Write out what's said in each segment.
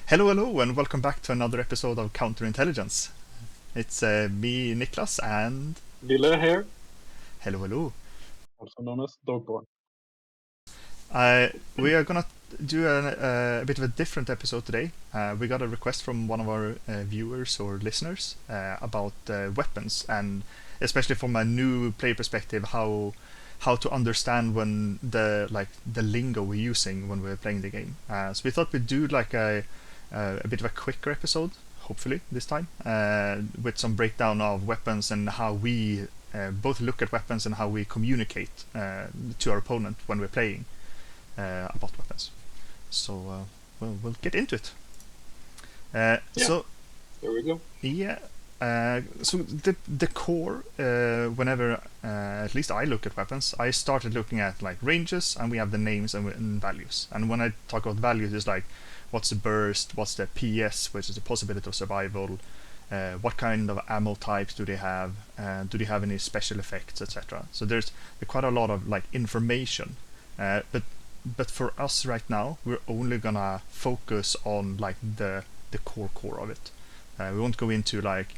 Hello, and welcome back to another episode of Counterintelligence. It's me, Niklas, and Lille here, hello. also known as Dogborn. We are gonna do a bit of a different episode today. We got a request from one of our viewers or listeners about weapons, and especially from a new player perspective, how to understand when the lingo we're using when we're playing the game. So we thought we'd do like a bit of a quicker episode, hopefully this time, with some breakdown of weapons and how we both look at weapons and how we communicate to our opponent when we're playing about weapons. So we'll get into it. So There we go. yeah. So the core, whenever at least I look at weapons, I started looking at like ranges, and we have the names and values. And when I talk about values, it's like what's the burst, what's the PS, which is the possibility of survival, what kind of ammo types do they have, do they have any special effects, etc. So there's quite a lot of like information, but for us right now, we're only gonna focus on like the core of it. We won't go into like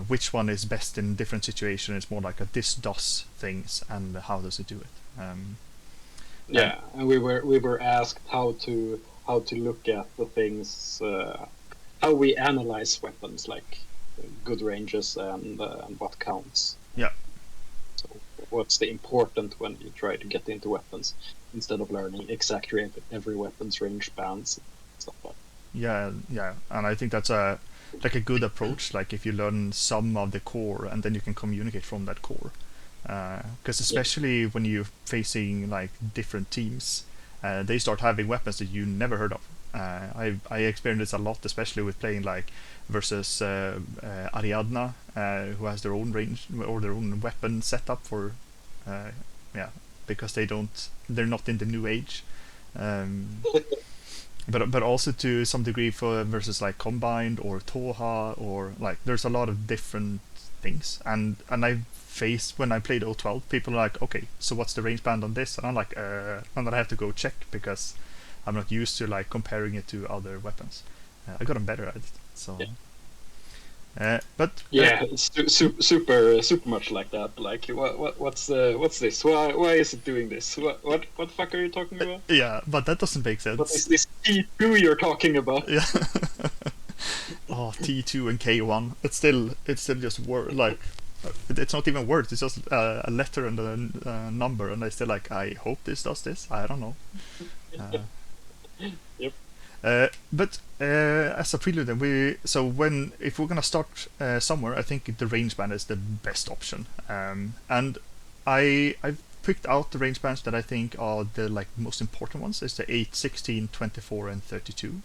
which one is best in different situations. It's more like a this does things and how does it do it. Yeah, and we were asked how to look at the things, how we analyze weapons, like good ranges and what counts. Yeah. So what's the important when you try to get into weapons instead of learning exactly every weapon's range bands, stuff like Yeah, and I think that's a good approach. Like if you learn some of the core and then you can communicate from that core. Because especially when you're facing like different teams, they start having weapons that you never heard of. I experienced this a lot, especially with playing like versus Ariadna, who has their own range or their own weapon setup for, uh, yeah, because they're not in the new age. Um, but also to some degree for versus like combined or Toha, or like there's a lot of different things, and I faced when I played O12, people are like, okay, so what's the range band on this, and I'm like, and then I have to go check because I'm not used to like comparing it to other weapons. I gotten better at it, so yeah. but Yeah, it's super much like that. Like, what's this? Why is it doing this? What the fuck are you talking about? yeah, but that doesn't make What is sense. this T2 you're talking about? Yeah. Oh, T2 and K1. It's still just word like it's not even words. It's just a letter and a number, and I still like. I hope this does this. I don't know. Uh, Yep. but as a prelude, then when if we're gonna start somewhere, I think the range band is the best option. And I've picked out the range bands that I think are the like most important ones. It's the 8, 16, 24, and 32.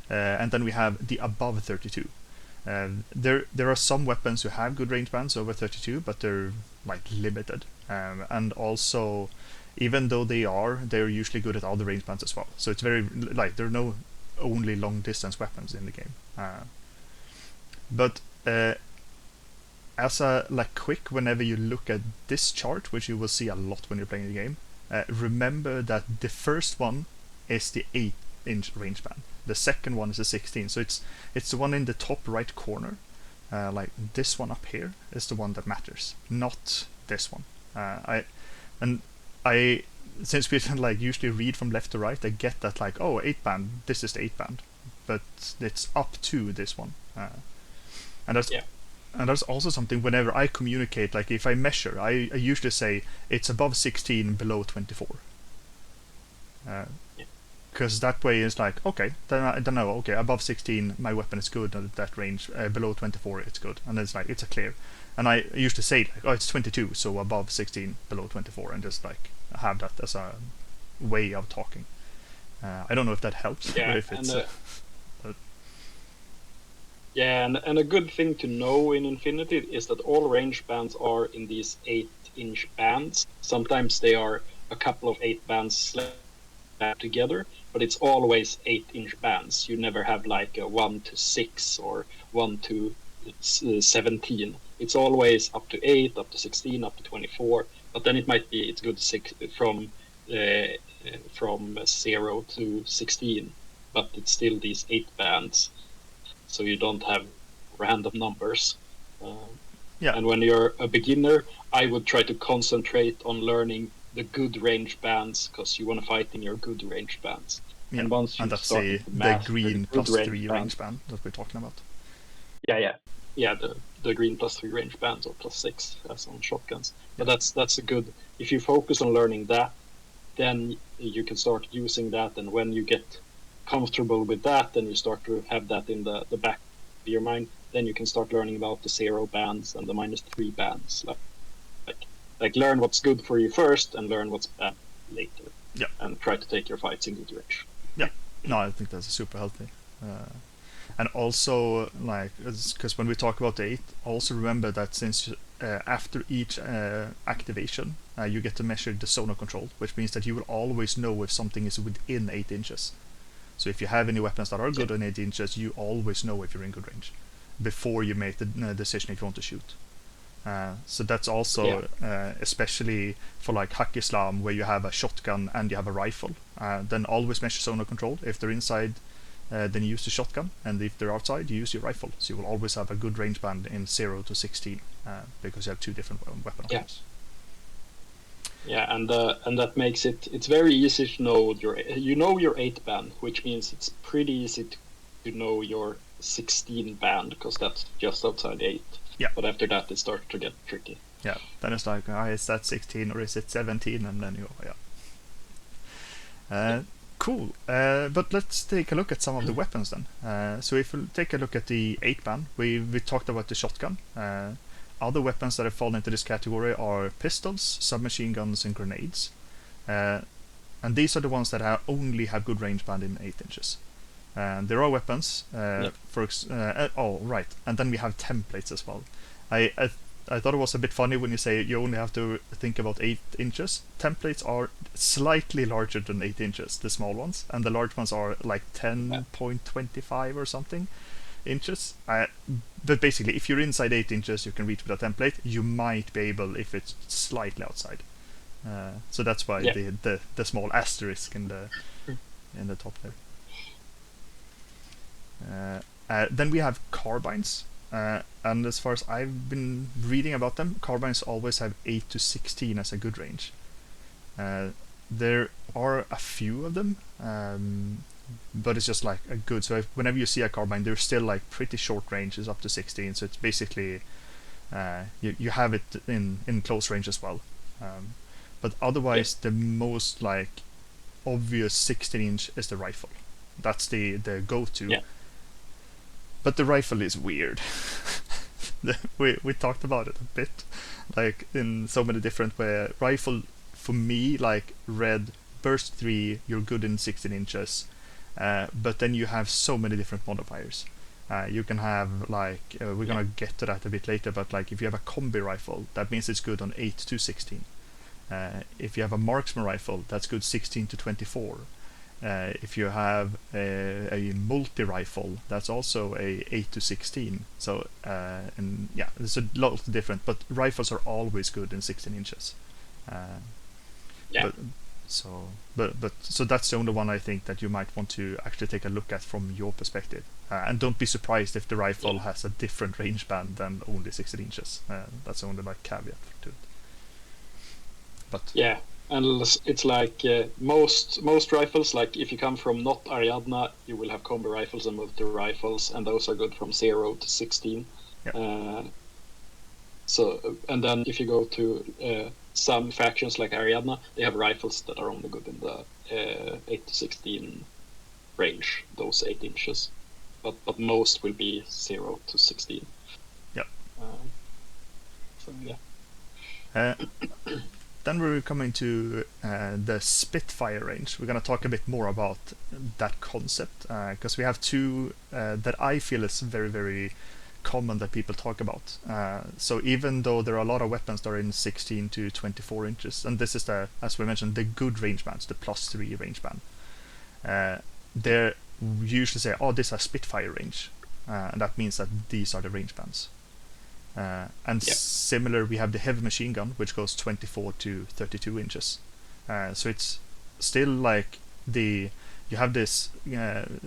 And then we have the above 32. There are some weapons who have good range bands over 32, but they're like limited. And also, even though they're usually good at other range bands as well. So it's very like there are no only long distance weapons in the game. But as a like quick, whenever you look at this chart, which you will see a lot when you're playing the game, remember that the first one is the 8-inch range band. The second one is a 16, so it's the one in the top right corner. Like this one up here is the one that matters, not this one. And I since we like usually read from left to right, I get that like, oh, 8 band, this is the 8 band, but it's up to this one. And that's Yeah. and that's also something whenever I communicate. Like if I measure, I usually say it's above 16, below 24. Yeah. Because that way it's like, okay, then I don't know, okay, above 16 my weapon is good at that range, below 24 it's good, and it's like it's a clear. And I used to say like, oh, it's 22, so above 16, below 24, and just like have that as a way of talking. I don't know if that helps or Yeah, if it's but and a good thing to know in Infinity is that all range bands are in these 8-inch bands. Sometimes they are a couple of 8 bands slapped together, but it's always 8-inch bands. You never have like a 1 to 6 or 1 to 17. It's always up to 8, up to 16, up to 24. But then it's good from 0 to 16. but it's still these 8 bands, so you don't have random numbers. Yeah, And when you're a beginner, I would try to concentrate on learning the good range bands, because you want to fight in your good range bands. yeah, And once and you've that's started to the master the green good plus range 3 bands, range band that we're talking about. yeah, the green +3 range bands, or +6 as on shotguns. But Yeah, that's a good. If you focus on learning that, then you can start using that, and when you get comfortable with that, then you start to have that in the back of your mind. Then you can start learning about the 0 bands and the -3 bands. Like learn what's good for you first, and learn what's bad later, yeah, and try to take your fights in good range. yeah. No, I think that's super healthy. And also, like, because when we talk about the 8, also remember that since after each activation, you get to measure the zone of control, which means that you will always know if something is within 8 inches. So if you have any weapons that are good on 8 inches, you always know if you're in good range before you make the decision if you want to shoot. So that's also especially for like Hack Islam, where you have a shotgun and you have a rifle. Then always measure zone of control. If they're inside, then you use the shotgun, and if they're outside, you use your rifle. So you will always have a good range band in 0 to 16, because you have 2 different weapon options. Yeah, and that makes it's very easy to know your 8 band, which means it's pretty easy to know your 16 band, because that's just outside 8. Yeah. But after that, it starts to get tricky. Yeah. Then it's like, is that 16 or is it 17? And then you go, yeah. Cool. But let's take a look at some of the weapons then. So if we take a look at the 8 band, we talked about the shotgun. Other weapons that have fallen into this category are pistols, submachine guns, and grenades. And these are the ones that only have good range band in 8 inches. And there are weapons, right, and then we have templates as well. I thought it was a bit funny when you say you only have to think about 8 inches. Templates are slightly larger than 8 inches, the small ones, and the large ones are like 10.25 or something inches. But basically, if you're inside 8 inches, you can reach with a template. You might be able if it's slightly outside. So that's why the small asterisk in the top there. Then we have carbines, and as far as I've been reading about them, carbines always have 8 to 16 as a good range. There are a few of them, but it's just like a good. So whenever you see a carbine, they're still like pretty short ranges up to 16. So it's basically you have it in close range as well. But otherwise, the most like obvious 16-inch is the rifle. That's the go-to. Yeah. But the rifle is weird. we talked about it a bit, like in so many different ways. Rifle for me, like red burst 3, you're good in 16 inches, but then you have so many different modifiers. You can have like we're gonna get to that a bit later, but like if you have a combi rifle, that means it's good on 8 to 16. If you have a marksman rifle, that's good 16 to 24. If you have a multi-rifle, that's also a 8 to 16. So and yeah, there's a lot of different, but rifles are always good in 16 inches. Yeah. So that's the only one I think that you might want to actually take a look at from your perspective. And don't be surprised if the rifle has a different range band than only 16 inches. That's the only like caveat to it. But yeah, and it's like most rifles, like if you come from not Ariadna, you will have combi rifles and multi rifles, and those are good from 0 to 16. Yeah. So and then if you go to some factions like Ariadna, they have rifles that are only good in the 8 to 16 range, those 8 inches, but most will be 0 to 16. Yep. So yeah. Then we're coming to the Spitfire range. We're going to talk a bit more about that concept, because we have two that I feel is very, very common that people talk about. So even though there are a lot of weapons that are in 16 to 24 inches, and this is as we mentioned, the good range bands, the +3 range band, they usually say, oh, this has Spitfire range, and that means that these are the range bands. And similar, we have the heavy machine gun, which goes 24 to 32 inches. So it's still like you have this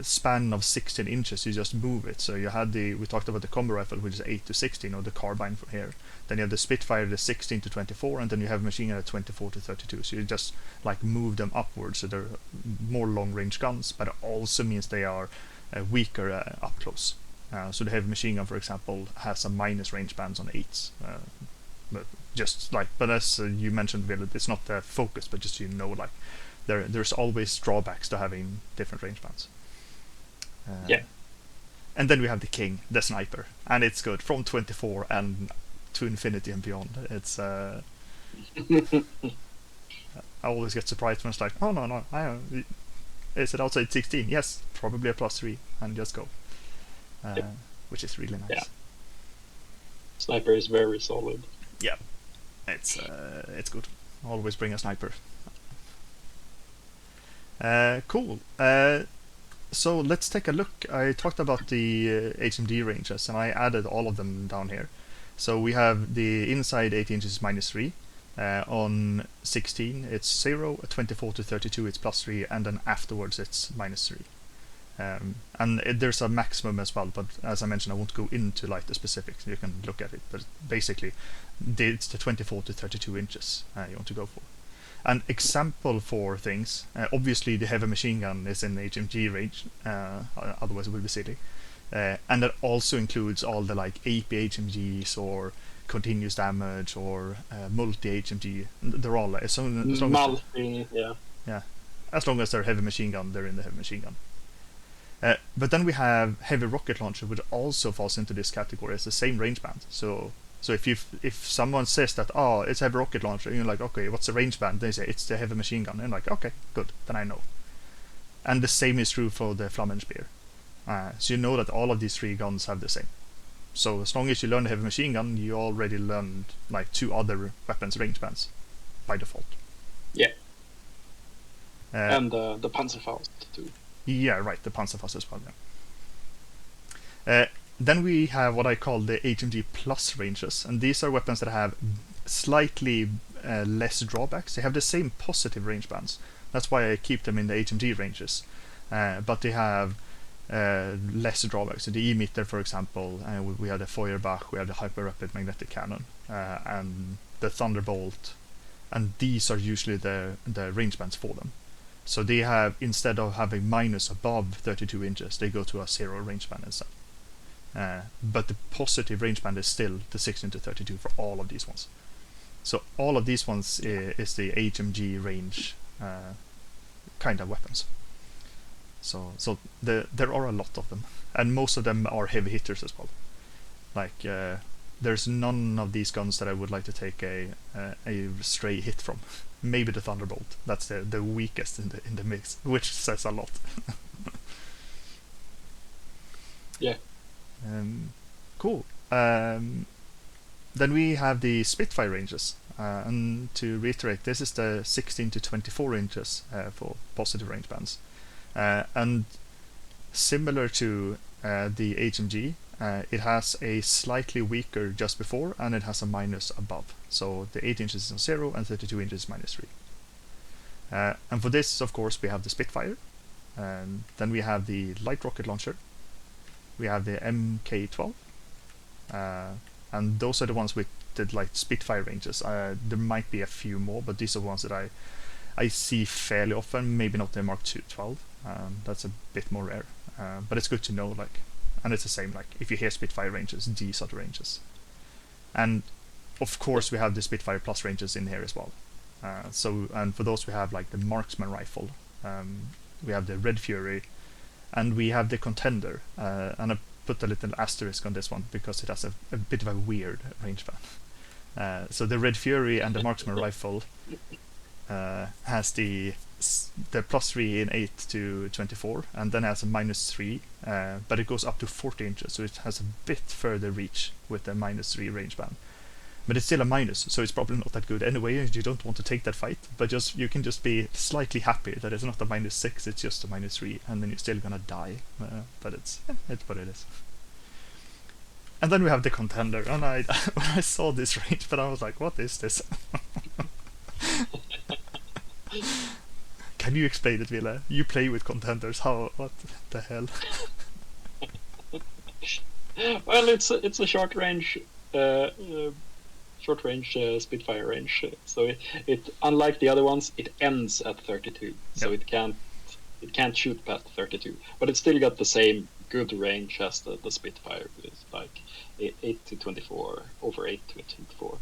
span of 16 inches. You just move it. So you had we talked about the combo rifle, which is 8 to 16, or the carbine from here. Then you have the Spitfire, the 16 to 24, and then you have machine gun at 24 to 32. So you just like move them upwards, so they're more long-range guns, but it also means they are weaker up close. So the heavy machine gun, for example, has a minus range bands on 8s. But as you mentioned, Will, it's not the focus, but just so you know, like there's always drawbacks to having different range bands. Yeah. And then we have the king, the sniper, and it's good from 24 and to infinity and beyond. It's I always get surprised when it's like, oh no, is it outside 16? Yes, probably a +3, and just go, which is really nice. Yeah. Sniper is very solid. Yeah, it's good. Always bring a sniper. Cool. So let's take a look. I talked about the HMD ranges, and I added all of them down here. So we have the inside 8 inches -3. On 16 it's 0, 24 to 32 it's +3, and then afterwards it's -3. And there's a maximum as well, but as I mentioned, I won't go into like the specifics. You can look at it, but basically it's the 24 to 32 inches you want to go for. An example for things, obviously the heavy machine gun is in HMG range, otherwise it would be silly. And that also includes all the like AP HMGs or continuous damage or multi HMG. They're all as long as multi, as long as they're heavy machine gun, they're in the heavy machine gun. But then we have heavy rocket launcher, which also falls into this category as the same range band. So if someone says that it's heavy rocket launcher, and you're like, okay, what's the range band? They say it's the heavy machine gun, and like, okay, good, then I know. And the same is true for the Flammenspeer. So you know that all of these 3 guns have the same. So as long as you learn the heavy machine gun, you already learned like 2 other weapons range bands by default. Yeah. And the Panzerfaust too. Yeah, right, the Panzerfaust as well. Yeah. Then we have what I call the HMG Plus ranges, and these are weapons that have slightly less drawbacks. They have the same positive range bands. That's why I keep them in the HMG ranges. But they have less drawbacks. So the emitter, for example, we have the Feuerbach, we have the Hyper Rapid Magnetic Cannon, and the Thunderbolt, and these are usually the range bands for them. So they have, instead of having minus above 32 inches, they go to a 0 range band instead. But the positive range band is still the 16 to 32 for all of these ones. So all of these ones is the HMG range kind of weapons. So there are a lot of them, and most of them are heavy hitters as well. Like there's none of these guns that I would like to take a stray hit from. Maybe the Thunderbolt. That's the weakest in the mix, which says a lot. Yeah. Cool. Then we have the Spitfire ranges, and to reiterate, this is the 16 to 24 inches for positive range bands, and similar to the HMG, it has a slightly weaker just before, and it has a minus above. So the 8 inches is on 0 and 32 inches -3. And for this, of course, we have the Spitfire, and then we have the light rocket launcher. We have the MK12, and those are the ones with the like Spitfire ranges. There might be a few more, but these are the ones that I see fairly often. Maybe not the Mark II 12. That's a bit more rare, but it's good to know. Like, and it's the same. Like, if you hear Spitfire ranges, these are the ranges. And of course, we have the Spitfire Plus ranges in here as well. And for those, we have like the Marksman rifle. We have the Red Fury. And we have the Contender, and I put a little asterisk on this one because it has a bit of a weird range band. So the Red Fury and the Marksman rifle has the +3 in 8 to 24, and then has a -3, but it goes up to 40 inches, so it has a bit further reach with the -3 range band. But it's still a minus, so it's probably not that good anyway. You don't want to take that fight, but you can just be slightly happy that it's not a -6, it's just a -3, and then you're still gonna die. But it's what it is. And then we have the Contender, and when I saw this range, but I was like, what is this? Can you explain it, Ville? You play with contenders. What the hell? Well, it's a short range Spitfire range. So it unlike the other ones, it ends at 32. So Yep. it can't shoot past 32, but it's still got the same good range as the Spitfire. It's like 8 to 24, over 8 to 24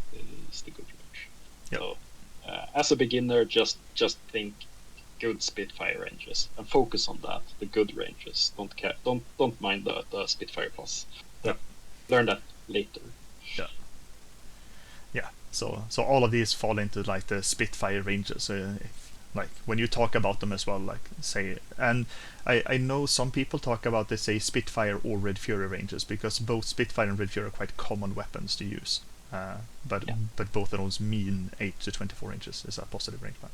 is the good range. Yep. So as a beginner, just think good Spitfire ranges and focus on that. The good ranges. Don't mind the Spitfire Plus. Yep. Learn that later. Yeah. So all of these fall into like the Spitfire ranges. Like when you talk about them as well, like say, and I know some people talk about they say Spitfire or Red Fury ranges because both Spitfire and Red Fury are quite common weapons to use. But both of those mean 8 to 24 inches is a positive range band.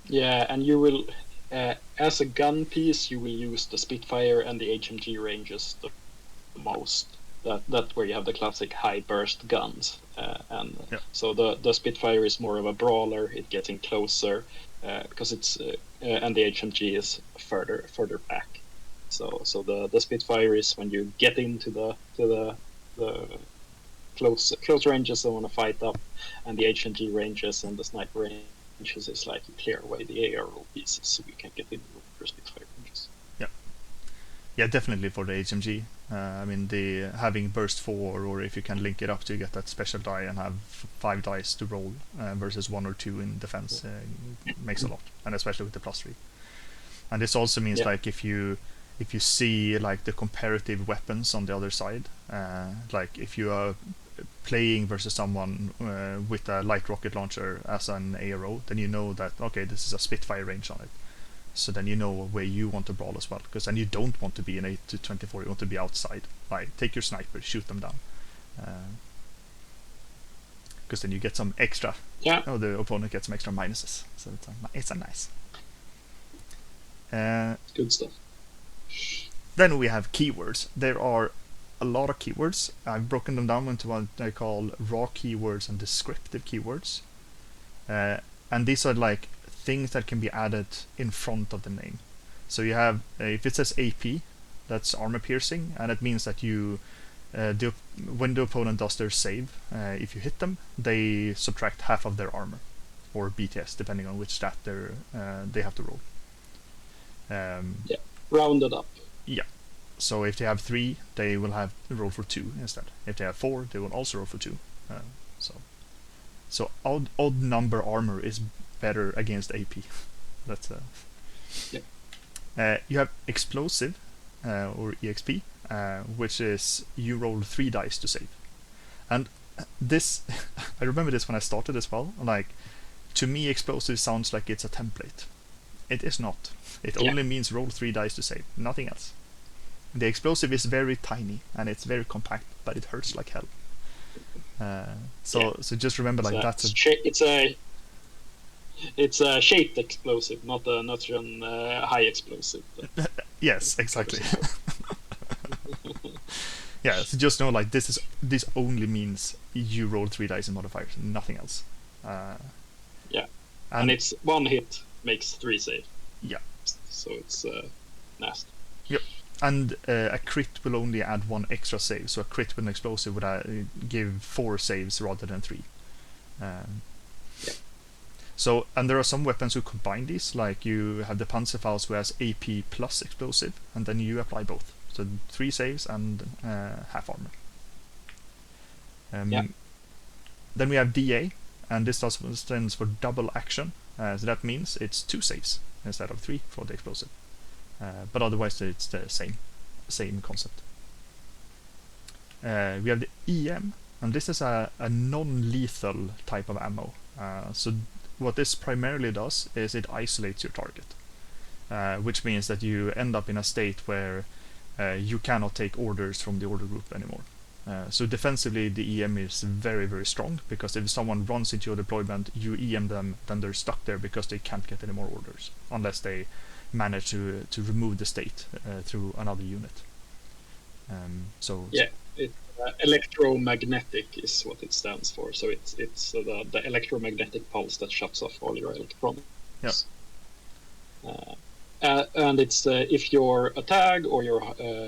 Yeah, and you will, as a gun piece, you will use the Spitfire and the HMG ranges the most. That's where you have the classic high burst guns, so the Spitfire is more of a brawler. It gets in closer because it's and the HMG is further back. So the Spitfire is when you get into the close ranges and want to fight up, and the HMG ranges and the sniper ranges is like you clear away the AR pieces so you can get in the Spitfire ranges. Yeah, definitely for the HMG. I mean, the having burst 4, or if you can link it up to get that special die and have 5 dice to roll versus 1 or 2 in defense makes a lot, and especially with the +3. And this also means like if you see like the comparative weapons on the other side, like if you are playing versus someone with a light rocket launcher as an ARO, then you know that okay, this is a Spitfire range on it. So then you know where you want to brawl as well, because then you don't want to be in 8 to 24, you want to be outside. Like, take your sniper, shoot them down. Because then you get some extra. Yeah. Oh, the opponent gets some extra minuses. So it's a nice. Good stuff. Then we have keywords. There are a lot of keywords. I've broken them down into what I call raw keywords and descriptive keywords. And these are like things that can be added in front of the name. So you have, if it says AP, that's armor piercing, and it means that you, when the opponent does their save, if you hit them, they subtract half of their armor, or BTS, depending on which stat they have to roll. Rounded up. Yeah. So if they have 3, they will have roll for 2 instead. If they have 4, they will also roll for 2. So odd number armor is better against AP. That's you have explosive or EXP, which is you roll 3 dice to save. And this, I remember this when I started as well. Like, to me, explosive sounds like it's a template. It is not. It only means roll 3 dice to save, nothing else. The explosive is very tiny and it's very compact, but it hurts like hell. So just remember, like that's it's a shaped explosive, not a high explosive. Yes, exactly. Yeah, so just know like this only means you roll 3 dice in modifiers, nothing else. And it's 1 hit makes 3 save. Yeah. So it's nasty. Yep. And a crit will only add 1 extra save, so a crit with an explosive would give 4 saves rather than 3. So, and there are some weapons who combine these, like you have the Panzerfaust who has AP plus explosive, and then you apply both. So 3 saves and half armor. Then we have DA, and this stands for double action. So that means it's 2 saves instead of 3 for the explosive. But otherwise it's the same concept. We have the EM, and this is a non-lethal type of ammo. So what this primarily does is it isolates your target, which means that you end up in a state where you cannot take orders from the order group anymore. So defensively, the EM is very, very strong, because if someone runs into your deployment, you EM them, then they're stuck there because they can't get any more orders, unless they manage to remove the state through another unit. Electromagnetic is what it stands for. So it's the electromagnetic pulse that shuts off all your electronics. Yeah. And it's if you're a tag or you're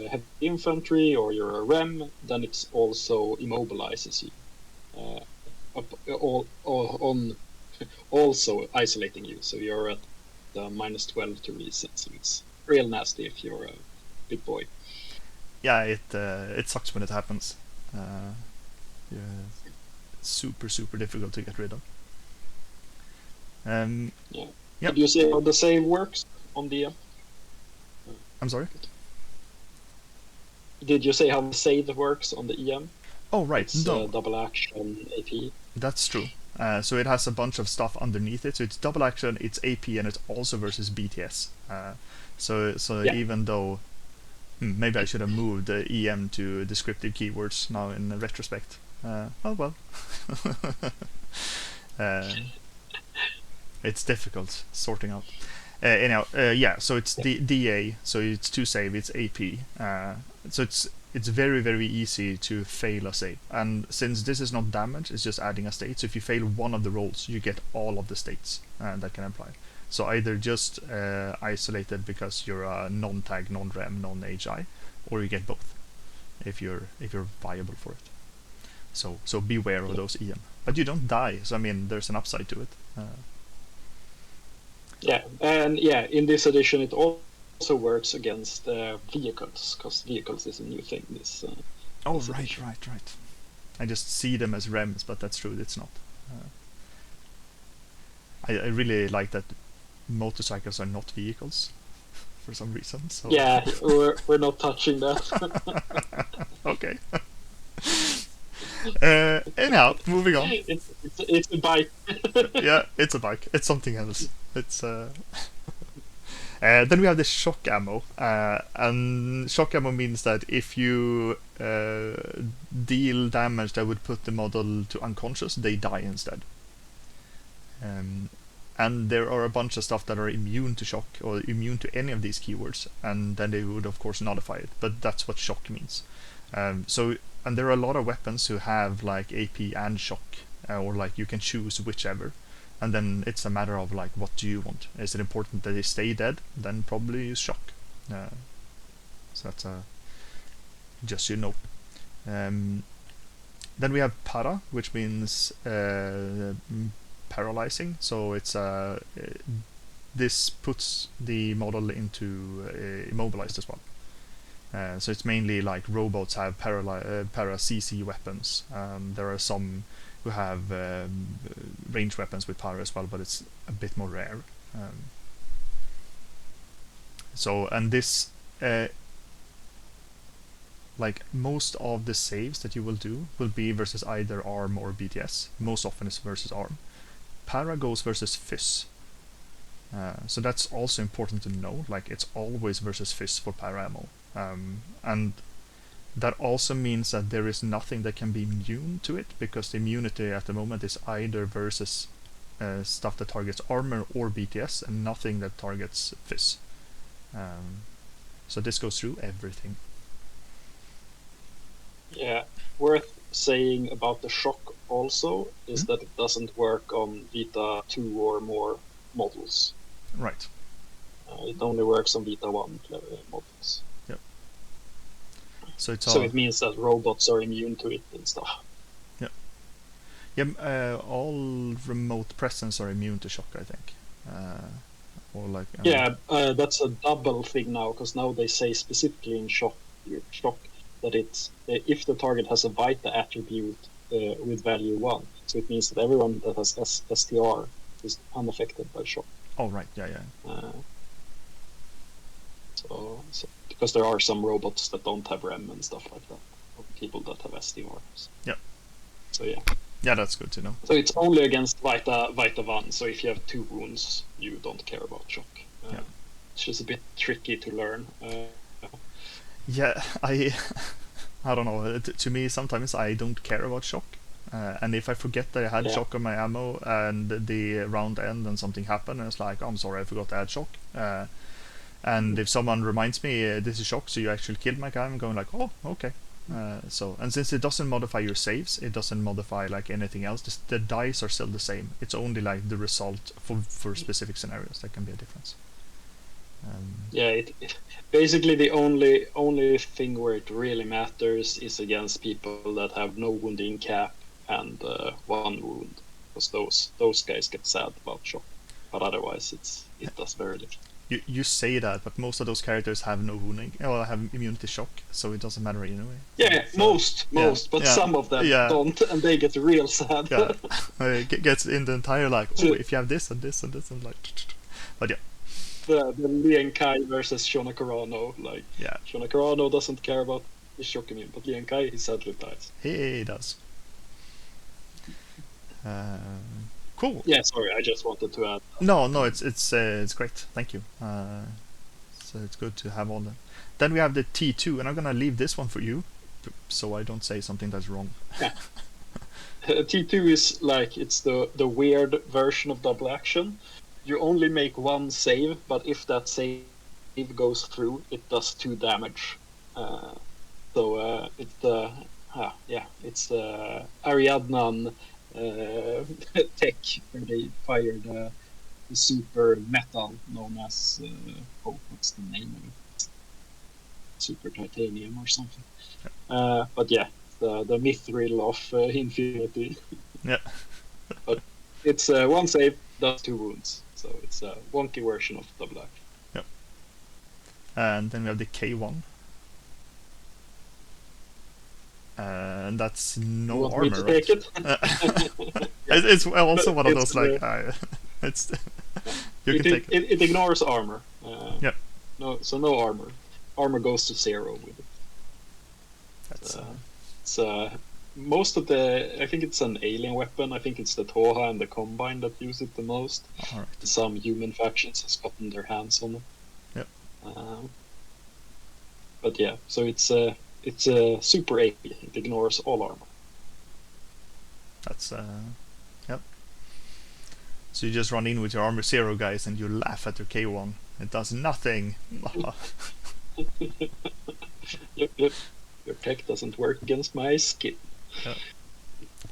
heavy infantry or you're a rem, then it's also immobilizes you. On also isolating you, so you're at -12 to reset. So it's real nasty if you're a big boy. Yeah, it sucks when it happens. Yeah, super difficult to get rid of. Yeah. Yep. Did you see how the save works on the? I'm sorry. Did you say how the save works on the EM? Oh right, It's no, double action AP. that's true. So it has a bunch of stuff underneath it. So it's double action, it's AP, and it's also versus BTS. So Yeah. even though maybe I should have moved the EM to descriptive keywords now in retrospect. Oh well. It's difficult sorting out. Anyhow, yeah. So it's DA. So it's to save. It's AP. So it's very easy to fail a save. And since this is not damage, it's just adding a state. So if you fail one of the rolls, you get all of the states that can apply. So either just isolated because you're a non-tag, non-rem, non-HI, or you get both if you're viable for it. So beware of those EM. But you don't die. So I mean, there's an upside to it. Yeah, and yeah, in this edition it also works against vehicles, because vehicles is a new thing. Oh right. I just see them as rems, but that's true. It's not. I really like that motorcycles are not vehicles for some reason. So yeah, we're not touching that. okay. Anyhow, moving on. It's a bike. Yeah, it's a bike. It's something else. It's then we have the shock ammo, and shock ammo means that if you deal damage that would put the model to unconscious, they die instead. And there are a bunch of stuff that are immune to shock or immune to any of these keywords, and then they would of course nullify it. But that's what shock means. And there are a lot of weapons who have like AP and shock, or like you can choose whichever, and then it's a matter of like what do you want. Is it important that they stay dead? Then probably use shock. So that's just so you know. Then we have para, which means paralyzing. So it's this puts the model into immobilized as well. So it's mainly like robots have para CC weapons. There are some who have range weapons with para as well, but it's a bit more rare. So and this like most of the saves that you will do will be versus either ARM or BTS. Most often it's versus ARM. Para goes versus FIS. So that's also important to know. Like it's always versus FIS for para ammo. And that also means that there is nothing that can be immune to it, because the immunity at the moment is either versus stuff that targets armor or BTS, and nothing that targets FIS. So this goes through everything. Yeah, worth saying about the shock also is that it doesn't work on Vita 2 or more models. Right. It only works on Vita 1 models. Yep. So it means that robots are immune to it and stuff. Yep. Yeah, all remote presence are immune to shock, I think. Or like. That's a double thing now, because now they say specifically in shock that it's if the target has a Vita attribute with value 1, so it means that everyone that has STR is unaffected by shock. Oh right, yeah. So because there are some robots that don't have REM and stuff like that, or people that have STRs. Yeah. So yeah. Yeah, that's good to know. So it's only against Vita 1. So if you have 2 wounds, you don't care about shock. It's just a bit tricky to learn. Yeah, I don't know. To me, sometimes I don't care about shock, and if I forget that I had shock on my ammo and the round end and something happened, and it's like, oh, I'm sorry, I forgot to add shock. And if someone reminds me this is shock, so you actually killed my guy, I'm going like, oh, okay. So and since it doesn't modify your saves, it doesn't modify like anything else. The dice are still the same. It's only like the result for specific scenarios that can be a difference. Yeah, basically the only thing where it really matters is against people that have no wounding cap and one wound, because those guys get sad about shock. But otherwise, it does very little. You say that, but most of those characters have no wounding, or have immunity shock, so it doesn't matter anyway. Yeah, most, but some of them don't, and they get real sad. Yeah, it gets in the entire like, oh, if you have this and this and this and like, but yeah. The Lian Kai versus Shona Carano, like Shona Carano doesn't care about his shock immune, but Lian Kai he sadly dies. He does. Cool. Yeah, sorry, I just wanted to add. No, it's great. Thank you. So it's good to have all that. Then we have the T2, and I'm gonna leave this one for you, so I don't say something that's wrong. Yeah. T2 is like it's the weird version of double action. You only make one save, but if that save goes through, it does 2 damage. So it's the Ariadnan tech where they fired the super metal known as what's the name of it? Super titanium or something. But yeah, the mithril of infinity. Yeah. But it's one save, does 2 wounds, so it's a wonky version of double action. Yep. And then we have the K1. And that's no you want armor, me to right? take it? It's also one of it's, those like it's you can take it. It ignores armor. Yeah. No armor. Armor goes to 0 with it. That's it's most of the. I think it's an alien weapon. I think it's the Toha and the Combine that use it the most. all right. Some human factions has gotten their hands on it. Yep. But yeah, so it's a super AP. It ignores all armor. That's yep. So you just run in with your armor 0 guys and you laugh at your K1. It does nothing. Yep. Your tech doesn't work against my skin. Yeah.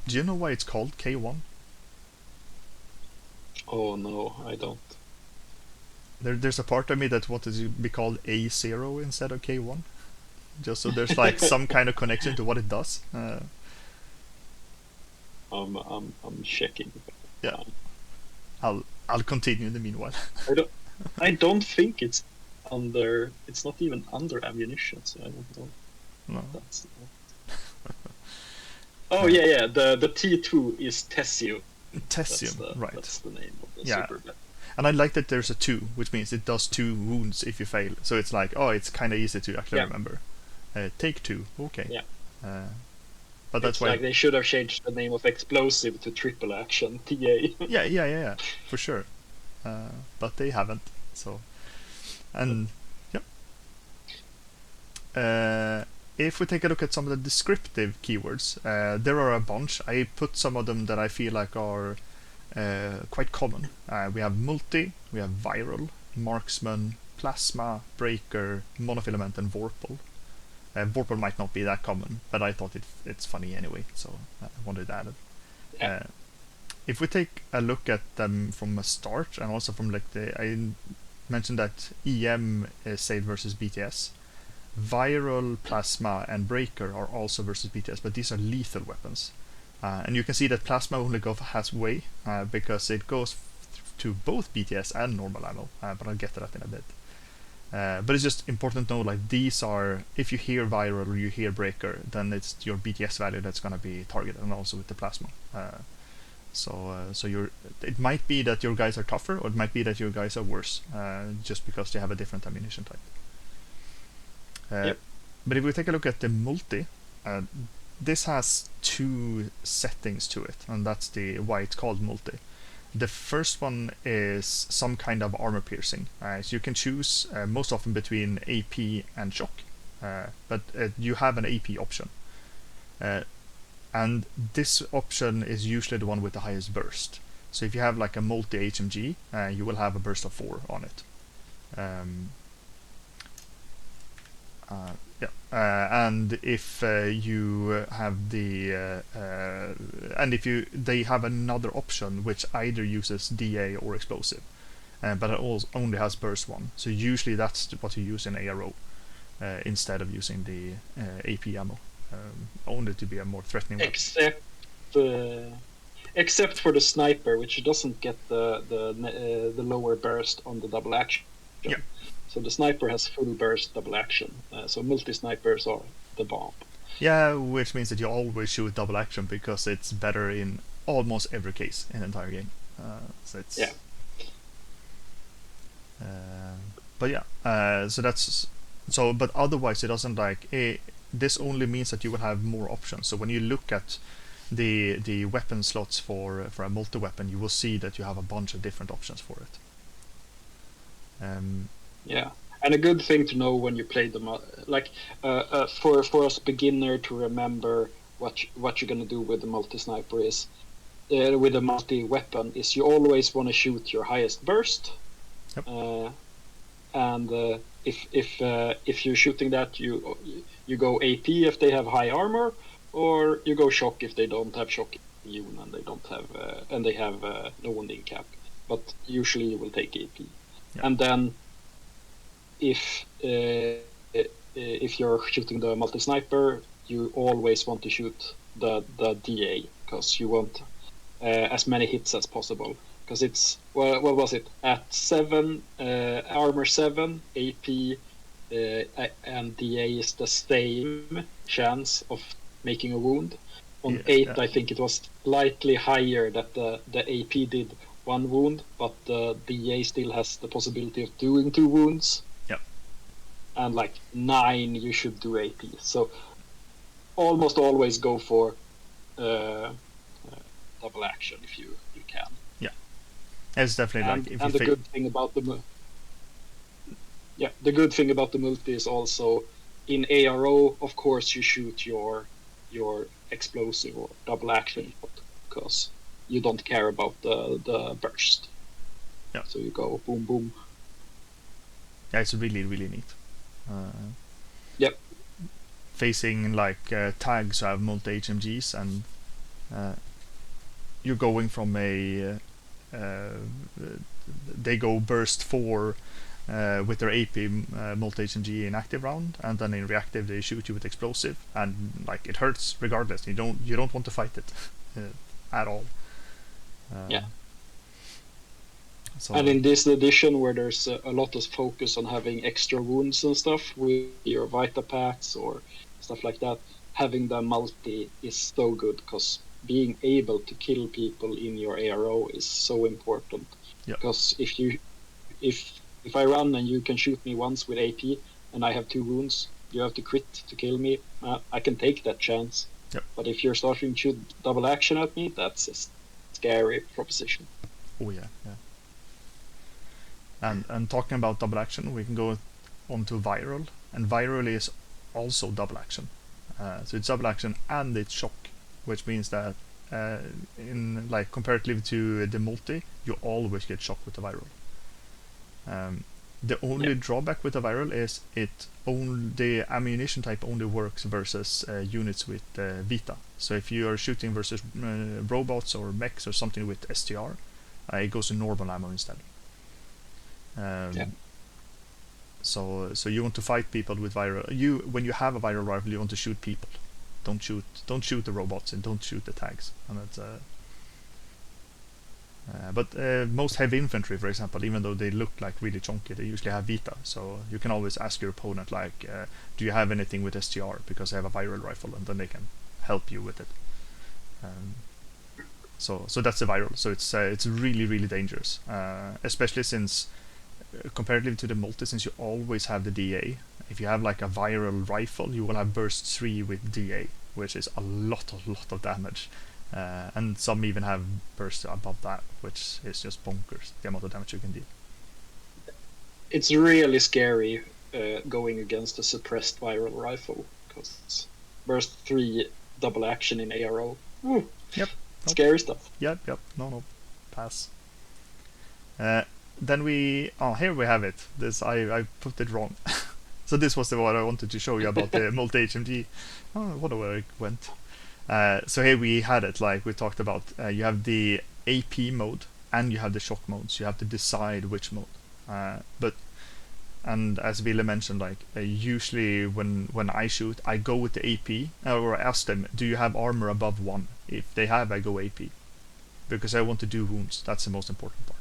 Do you know why it's called K1? Oh no, I don't. There's a part of me that wanted to be called A0 instead of K1, just so there's like some kind of connection to what it does. I'm checking. Yeah. I'll continue in the meanwhile. I don't think it's under. It's not even under ammunition, so I don't know. No. That's. Oh yeah. The T2 is Tessium. Tessium, right? That's the name of the super weapon. And I like that there's a 2, which means it does 2 wounds if you fail. So it's like, oh, it's kind of easy to actually remember. Take 2, okay. Yeah. But that's why. Like they should have changed the name of explosive to triple action TA. yeah, for sure. But they haven't. So, and if we take a look at some of the descriptive keywords, there are a bunch. I put some of them that I feel like are quite common. We have multi, we have viral, marksman, plasma, breaker, monofilament, and vorpal. Vorpal might not be that common, but I thought it's funny anyway, so I wanted it added. If we take a look at them from a start, and also from like I mentioned that EM is saved versus BTS. Viral, plasma, and breaker are also versus BTS, but these are lethal weapons. And you can see that plasma only goes halfway because it goes to both BTS and normal ammo, but I'll get to that in a bit. But it's just important to know, like, these are, if you hear viral or you hear breaker, then it's your BTS value that's going to be targeted, and also with the plasma. So it might be that your guys are tougher, or it might be that your guys are worse, just because they have a different ammunition type. But if we take a look at the multi, this has 2 settings to it, and that's why it's called multi. The first one is some kind of armor piercing. So you can choose most often between AP and shock, but you have an AP option. And this option is usually the one with the highest burst. So if you have like a multi HMG, you will have a burst of 4 on it. And if you have they have another option which either uses DA or explosive. but it also only has burst 1. So usually that's what you use in ARO instead of using the AP ammo, only to be a more threatening weapon. Except for the sniper, which doesn't get the lower burst on the double action. Yeah. So the sniper has full burst double action. So multi-snipers are the bomb. Yeah, which means that you always shoot double action because it's better in almost every case in the entire game. So it's Yeah. But yeah, so that's so. But otherwise, it doesn't like this only means that you will have more options. So when you look at the weapon slots for a multi weapon, you will see that you have a bunch of different options for it. Yeah, and a good thing to know when you play them, for us beginner to remember what you're gonna do with the multi sniper is, with the multi weapon is you always want to shoot your highest burst. Yep. And if you're shooting that, you go AP if they have high armor, or you go shock if they don't have shock immune and they don't have and they have no wounding cap. But usually you will take AP. Yep. And then if you're shooting the multi sniper, you always want to shoot the DA because you want as many hits as possible. Because it's what was it at 7 armor 7 AP and DA is the same chance of making a wound. On 8, I think it was slightly higher that the AP did 1 wound, but the DA still has the possibility of doing 2 wounds. Yep. And like 9, you should do AP. So almost always go for double action if you can. Yeah, it's definitely the good thing about the good thing about the multi is also in ARO, of course, you shoot your explosive or double action because you don't care about the burst. Yeah. So you go boom boom. Yeah, it's really really neat. Yep. Facing like tags who have multi HMGs and you're going from a they go burst 4 with their AP multi HMG in active round, and then in reactive they shoot you with explosive, and like it hurts regardless. You don't want to fight it at all. Yeah. So, and in this edition where there's a lot of focus on having extra wounds and stuff with your Vita packs or stuff like that, having the multi is so good because being able to kill people in your ARO is so important. Yep. Because if I run and you can shoot me once with AP and I have 2 wounds, you have to crit to kill me, I can take that chance. Yep. But if you're starting to shoot double action at me, that's a scary proposition. Oh yeah. And talking about double action, we can go on to viral, and viral is also double action. So it's double action and it's shock, which means that in like comparatively to the multi, you always get shock with the viral. The only drawback with the viral is the ammunition type only works versus units with Vita. So if you are shooting versus robots or mechs or something with STR, it goes to normal ammo instead. So you want to fight people with viral. When you have a viral rifle, you want to shoot people. Don't shoot the robots and don't shoot the tags. And that's but most heavy infantry, for example, even though they look like really chunky, they usually have Vita. So you can always ask your opponent, like, do you have anything with STR? Because they have a viral rifle, and then they can help you with it. So that's the viral. So it's really really dangerous, especially since comparatively to the multi, since you always have the DA. If you have like a viral rifle, you will have burst 3 with DA, which is a lot of damage. And some even have bursts above that, which is just bonkers, the amount of damage you can deal. It's really scary going against a suppressed viral rifle, because burst 3 double action in ARO. Yep. Nope. Scary stuff. Yep. No. Pass. Then here we have it. This I put it wrong. So this was what I wanted to show you about the multi HMG. Oh, what where it went. So here we had it, like we talked about. You have the AP mode, and you have the shock modes. You have to decide which mode. But and as Ville mentioned, like usually when I shoot, I go with the AP, or I ask them, do you have armor above 1? If they have, I go AP, because I want to do wounds. That's the most important part.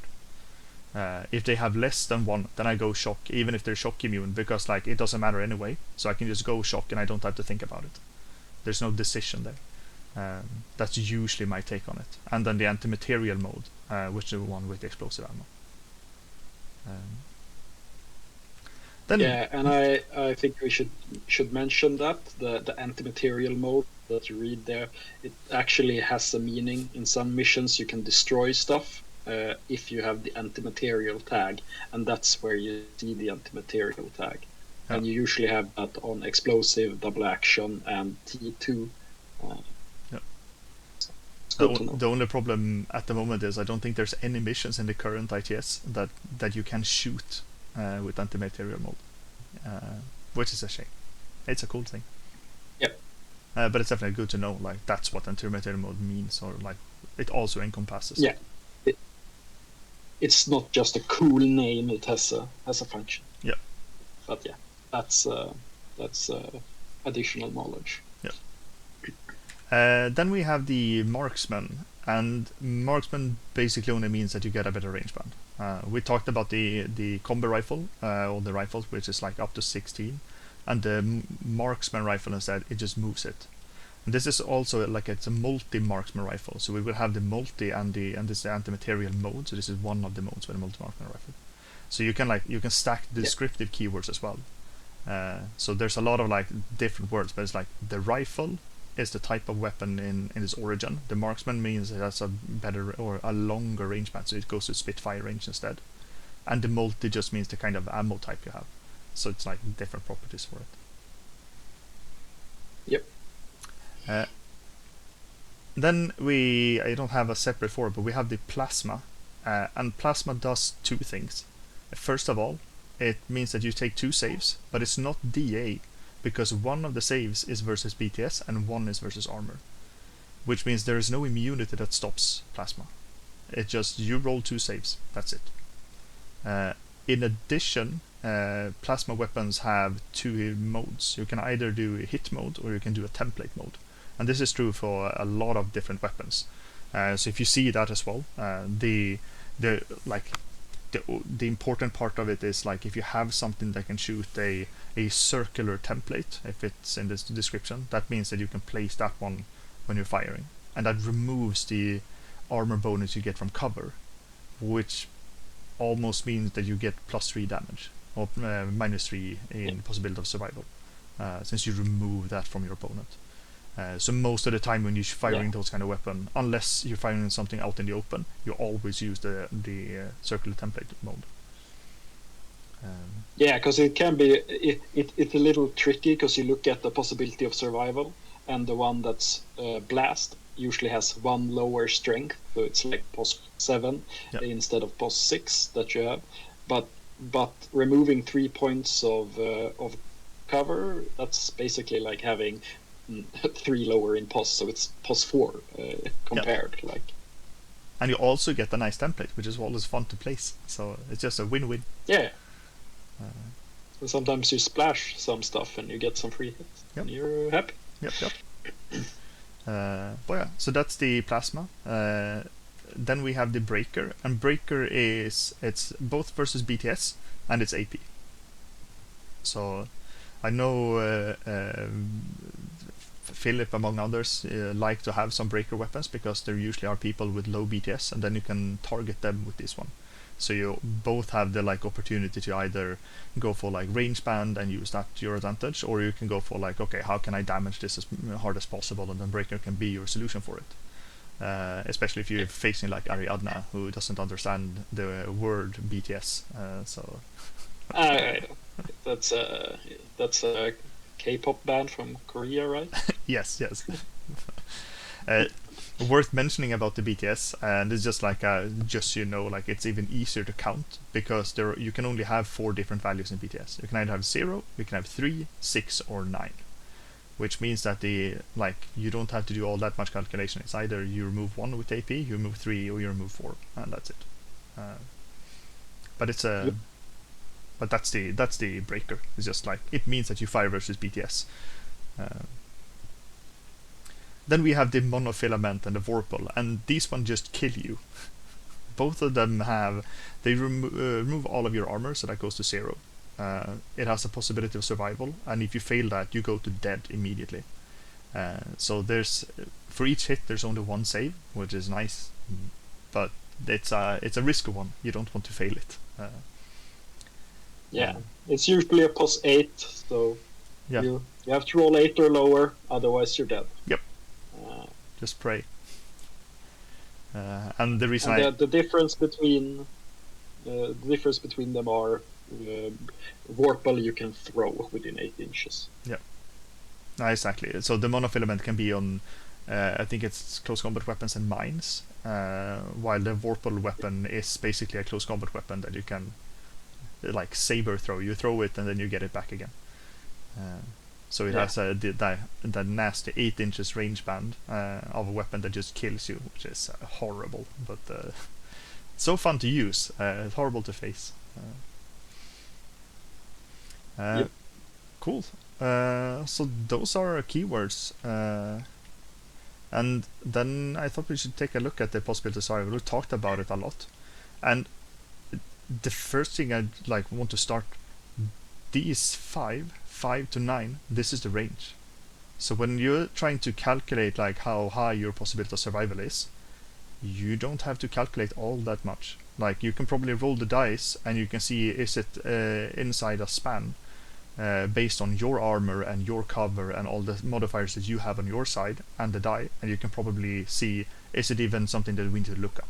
If they have less than 1, then I go shock, even if they're shock immune, because like it doesn't matter anyway. So I can just go shock and I don't have to think about it. There's no decision there. That's usually my take on it. And then the anti-material mode, which is the one with the explosive ammo. Then Yeah, and I think we should mention that the anti-material mode that you read there, it actually has a meaning. In some missions you can destroy stuff if you have the anti-material tag, and that's where you see the anti-material tag. Yeah. And you usually have that on explosive, double action, and T2. The only problem at the moment is I don't think there's any missions in the current ITS that you can shoot with anti-material mode, which is a shame. It's a cool thing. Yep. But it's definitely good to know, like, that's what anti-material mode means, or like it also encompasses. Yeah. It's not just a cool name; it has a function. Yeah. But yeah, that's additional knowledge. Then we have the marksman, and marksman basically only means that you get a better range band. We talked about the combi rifle, or the rifles, which is like up to 16, and the marksman rifle instead, it just moves it. And this is also like it's a multi-marksman rifle, so we will have the multi and this is the anti-material mode. So this is one of the modes for the multi-marksman rifle. So you can stack the descriptive keywords as well. So there's a lot of like different words, but it's like the rifle is the type of weapon in its origin. The marksman means it has a better or a longer range band, so it goes to Spitfire range instead. And the multi just means the kind of ammo type you have. So it's like different properties for it. Yep. Then I don't have a separate for it, but we have the plasma. And plasma does two things. First of all, it means that you take 2 saves, but it's not DA, because one of the saves is versus BTS and one is versus armor, which means there is no immunity that stops plasma. It just, you roll 2 saves, that's it. In addition, plasma weapons have 2 modes. You can either do a hit mode or you can do a template mode, and this is true for a lot of different weapons. So if you see that as well, the important part of it is like if you have something that can shoot a circular template, if it's in this description, that means that you can place that one when you're firing, and that removes the armor bonus you get from cover, which almost means that you get +3 damage or -3 in possibility of survival, since you remove that from your opponent. So most of the time when you're firing those kind of weapon, unless you're firing something out in the open, you always use the circular template mode. Yeah, because it can be it's a little tricky, because you look at the possibility of survival, and the one that's blast usually has 1 lower strength, so it's like +7 instead of +6 that you have. But removing 3 points of cover, that's basically like having 3 lower in pos, so it's +4 compared. Like, and you also get a nice template, which is always fun to place. So it's just a win-win. Yeah. So sometimes you splash some stuff and you get some free hits, and you're happy. Yep. But yeah, so that's the plasma. Then we have the breaker, and breaker it's both versus BTS and it's AP. So I know Philip, among others, like to have some breaker weapons, because there usually are people with low BTS, and then you can target them with this one. So you both have the like opportunity to either go for like range band and use that to your advantage, or you can go for like, okay, how can I damage this as hard as possible, and then breaker can be your solution for it. Especially if you're facing like Ariadna, who doesn't understand the word BTS. That's a K-pop band from Korea, right? Yes. Worth mentioning about the BTS, and it's just like just so you know, like it's even easier to count, because you can only have 4 different values in BTS. You can either have 0, you can have 3, 6, or 9. which means that you don't have to do all that much calculation. It's either you remove 1 with AP, you remove 3, or you remove 4, and that's it. But it's a Yep. but that's the breaker. It's just like it means that you fire versus BTS. Then we have the monofilament and the vorpal, and these one just kill you. Both of them remove all of your armor, so that goes to 0. It has a possibility of survival, and if you fail that, you go to dead immediately. So there's for each hit there's only 1 save, which is nice, but it's a risky one. You don't want to fail it. Yeah, it's usually a +8, so Yeah. you have to roll 8 or lower, otherwise you're dead. Yep. Just pray. And the reason the difference between them are Vorpal you can throw within 8 inches. Yeah. Exactly. So the monofilament can be on, I think it's close combat weapons and mines, while the Vorpal weapon is basically a close combat weapon that you can, like saber throw. You throw it and then you get it back again. So it has the nasty 8 inches range band of a weapon that just kills you, which is horrible, but so fun to use. It's horrible to face. Yep. Cool. So those are our keywords. And then I thought we should take a look at the possibility of survival. We talked about it a lot. And the first thing I'd want to start, these 5 to 9, this is the range. So when you're trying to calculate how high your possibility of survival is, you don't have to calculate all that much. You can probably roll the dice and you can see is it inside a span based on your armor and your cover and all the modifiers that you have on your side and the die, and you can probably see is it even something that we need to look up.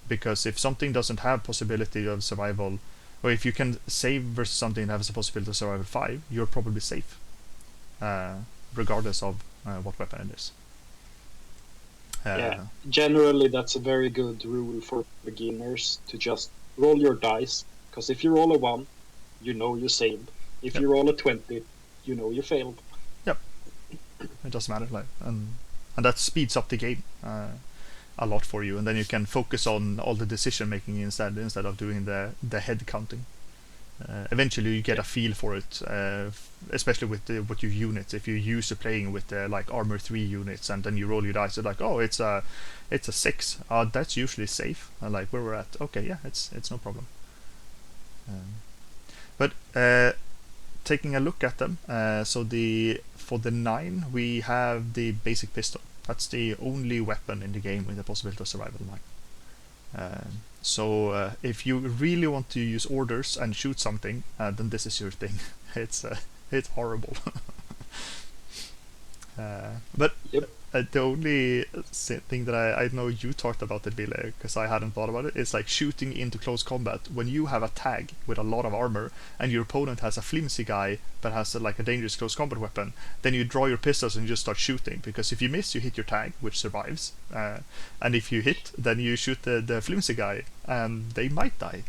Because if something doesn't have possibility of survival, or if you can save versus something that has a possibility of survival 5, you're probably safe, regardless of what weapon it is. Yeah, generally that's a very good rule for beginners to just roll your dice, because if you roll a 1, you know you saved. If you roll a 20, you know you failed. Yep, it doesn't matter, and that speeds up the game a lot for you, and then you can focus on all the decision making instead of doing the head counting. Eventually you get a feel for it, especially with your units. If you're used to playing with armor 3 units and then you roll your dice, it's a 6, that's usually safe, where we're at, okay, yeah, it's no problem. But taking a look at them, for the 9 we have the basic pistol. That's the only weapon in the game with the possibility of survival 9. So if you really want to use orders and shoot something, then this is your thing. It's horrible. But Yep. the only thing that I know you talked about it, Ville, because I hadn't thought about it, is shooting into close combat. When you have a tag with a lot of armor and your opponent has a flimsy guy but has a dangerous close combat weapon, then you draw your pistols and you just start shooting, because if you miss, you hit your tag, which survives, and if you hit, then you shoot the flimsy guy and they might die.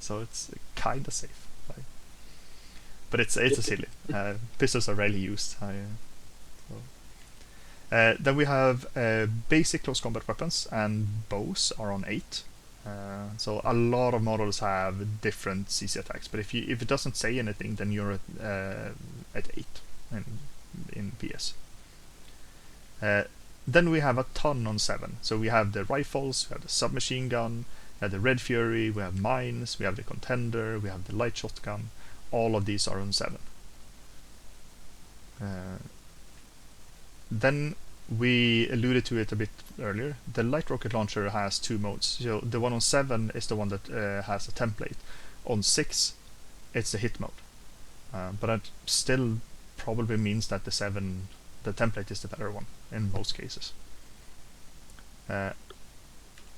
So it's kind of safe. But it's a silly. Pistols are rarely used. Then we have basic close combat weapons, and bows are on 8. So a lot of models have different CC attacks, but if it doesn't say anything, then you're at 8 in PS. Then we have a ton on 7. So we have the rifles, we have the submachine gun, we have the Red Fury, we have mines, we have the Contender, we have the light shotgun. All of these are on 7. Then we alluded to it a bit earlier. The light rocket launcher has 2 modes. So the one on 7 is the one that has a template. On 6, it's the hit mode. But that still probably means that the template is the better one in most cases.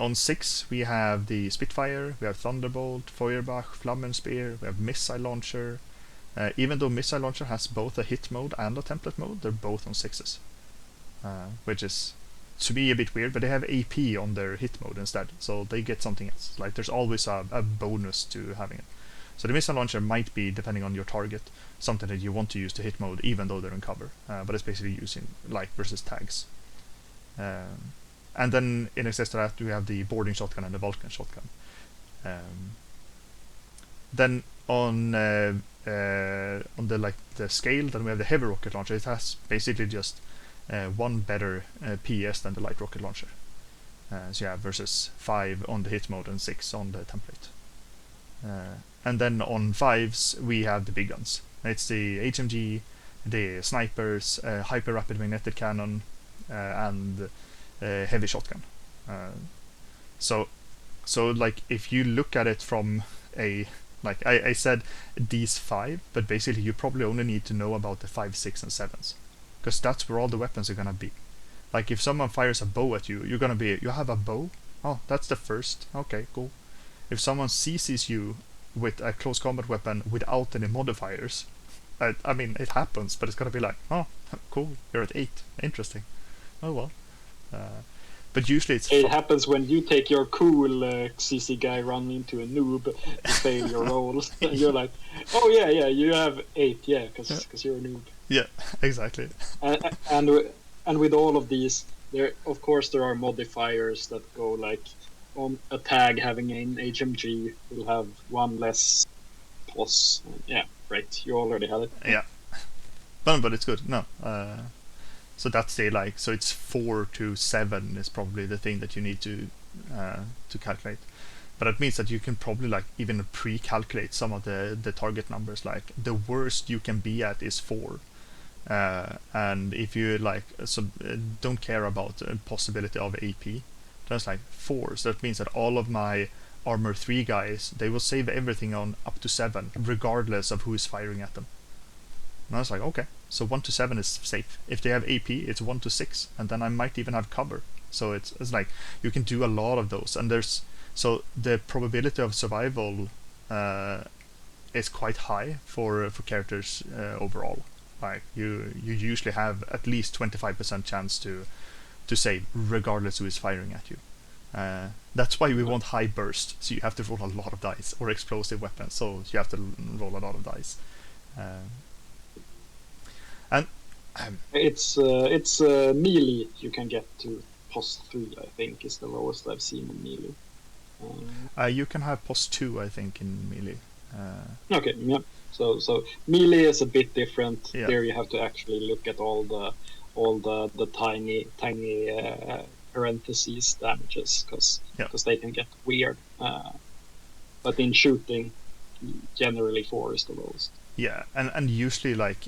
On 6, we have the Spitfire, we have Thunderbolt, Feuerbach, Flammenspeer, we have Missile Launcher. Even though Missile Launcher has both a hit mode and a template mode, they're both on 6s. Which is, to me, a bit weird, but they have AP on their hit mode instead, so they get something else. There's always a bonus to having it. So the missile launcher might be, depending on your target, something that you want to use to hit mode, even though they're in cover. But it's basically using light versus tags. And then in excess to that, we have the boarding shotgun and the Vulcan shotgun. Then on the scale, then we have the heavy rocket launcher. It has basically just one better PS than the light rocket launcher. So yeah, versus 5 on the hit mode and 6 on the template. And then on 5s we have the big guns. It's the HMG, the snipers, hyper rapid magnetic cannon, and heavy shotgun. So like if you look at it from a, like I said these 5, but basically you probably only need to know about the 5, 6, and 7s, because that's where all the weapons are gonna be. Like if someone fires a bow at you, you're gonna be, you have a bow? Oh, that's the first. Okay, cool. If someone CCs you with a close combat weapon without any modifiers, I mean, it happens, but it's gonna be like, oh, cool, you're at 8, interesting. Oh well. But usually it happens when you take your cool CC guy run into a noob, you fail your rolls, and you're like, oh yeah, you have 8, yeah, because you're a noob. Yeah, exactly. And with all of these, there of course there are modifiers that go like, on a tag having an HMG will have 1 less plus. Yeah, right. You already had it. Yeah, but it's good. No. So that's the, like, so it's 4 to 7 is probably the thing that you need to calculate. But that means that you can probably like even pre-calculate some of the target numbers. Like the worst you can be at is 4. And if you like don't care about the possibility of AP, that's like 4. So that means that all of my armor 3 guys, they will save everything on up to 7, regardless of who is firing at them. And I was like, okay, so 1 to 7 is safe. If they have AP, it's 1 to 6, and then I might even have cover. So it's like you can do a lot of those, and so the probability of survival is quite high for characters overall. Like you usually have at least 25% chance to save, regardless who is firing at you. That's why we want high burst, so you have to roll a lot of dice, or explosive weapons, so you have to roll a lot of dice. And it's melee you can get to +3, I think, is the lowest I've seen in melee. You can have +2, I think, in melee. Okay, yeah. So melee is a bit different. Yeah. There you have to actually look at all the tiny parentheses damages, because they can get weird. But in shooting, generally 4 is the lowest. Yeah, and usually like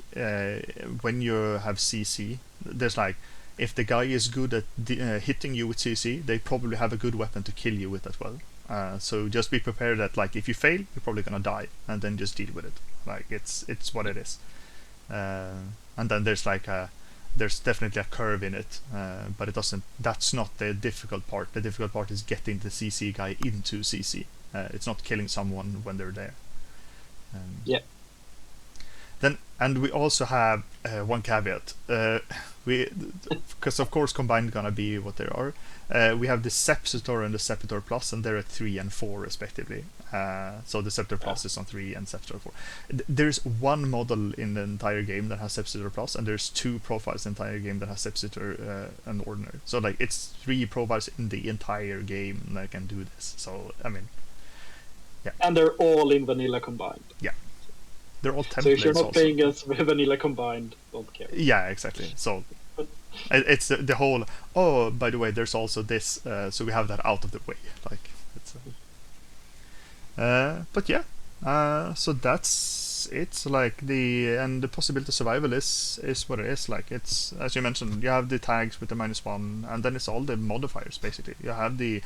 when you have CC, there's like, if the guy is good at hitting you with CC, they probably have a good weapon to kill you with as well. So just be prepared that like if you fail, you're probably gonna die, and then just deal with it. Like it's what it is. And then there's like there's definitely a curve in it, but it doesn't. That's not the difficult part. The difficult part is getting the CC guy into CC. It's not killing someone when they're there. Yeah. Then, and we also have one caveat. Because of course combined gonna be what they are. We have the Scepter and the Scepter Plus, and they're at 3 and 4 respectively. So the Scepter Plus is on 3 and Scepter 4. There's one model in the entire game that has Scepter Plus, and there's 2 profiles in the entire game that has Scepter and Ordinary. So like it's 3 profiles in the entire game that can do this. So I mean, yeah. And they're all in vanilla combined. Yeah. They're all templates. So if you're not also playing as vanilla combined, don't care. Yeah, exactly. So it's the whole. Oh, by the way, there's also this. So we have that out of the way. Like it's. But yeah. So that's it's like the possibility of survival is what it is. Like it's, as you mentioned, you have the tags with the -1, and then it's all the modifiers basically. You have the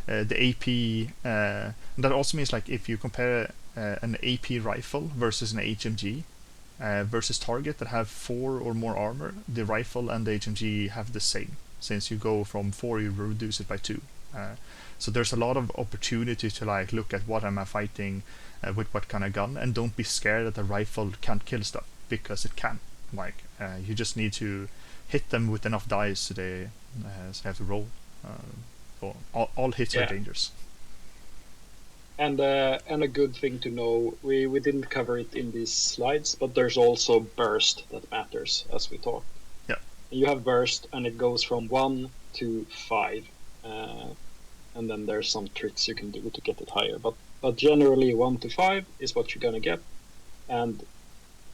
AP. That also means like if you compare an AP rifle versus an HMG versus target that have 4 or more armor, the rifle and the HMG have the same. Since you go from 4, you reduce it by 2. So there's a lot of opportunity to like look at what am I fighting with what kind of gun, and don't be scared that the rifle can't kill stuff, because it can. Like you just need to hit them with enough dice so they have to roll. So all hits are dangerous. And a good thing to know, we didn't cover it in these slides, but there's also burst that matters as we talk. Yeah. You have burst, and it goes from 1 to 5, and then there's some tricks you can do to get it higher. But generally 1 to 5 is what you're gonna get, and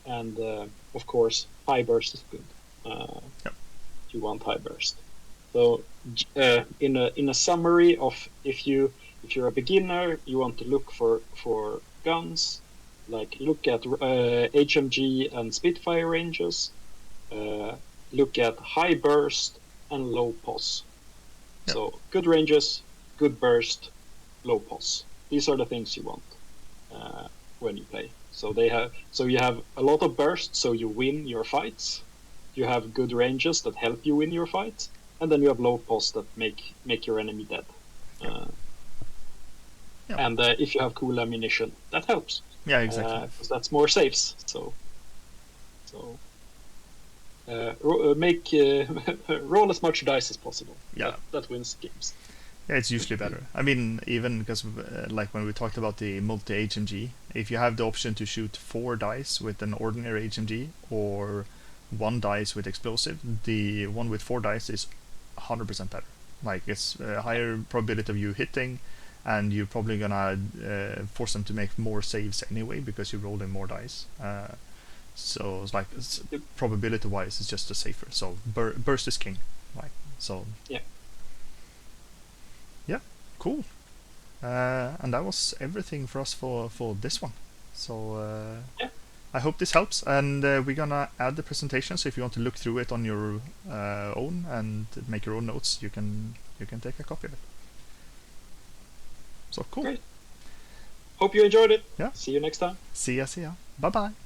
of course high burst is good. Yep. You want high burst. So in a summary of if you're a beginner, you want to look for guns, like look at HMG and Spitfire ranges, look at high burst and low pos. Yep. So good ranges, good burst, low pos. These are the things you want when you play. So you have a lot of burst, so you win your fights. You have good ranges that help you win your fights, and then you have low pos that make your enemy dead. Yep. And if you have cool ammunition, that helps. Yeah, exactly. Because that's more saves. So roll as much dice as possible. Yeah. That wins games. Yeah, it's usually better. I mean, even because like when we talked about the multi HMG, if you have the option to shoot 4 dice with an ordinary HMG or 1 dice with explosive, the one with 4 dice is 100% better. Like it's a higher probability of you hitting, and you're probably gonna force them to make more saves anyway because you're rolling more dice. So it's like probability-wise, it's just a safer. So burst is king. Like so. Yeah. Yeah. Cool. And that was everything for us for this one. So yeah. I hope this helps, and we're gonna add the presentation. So if you want to look through it on your own and make your own notes, you can take a copy of it. So cool. Great. Hope you enjoyed it. Yeah. See you next time. See ya. Bye bye.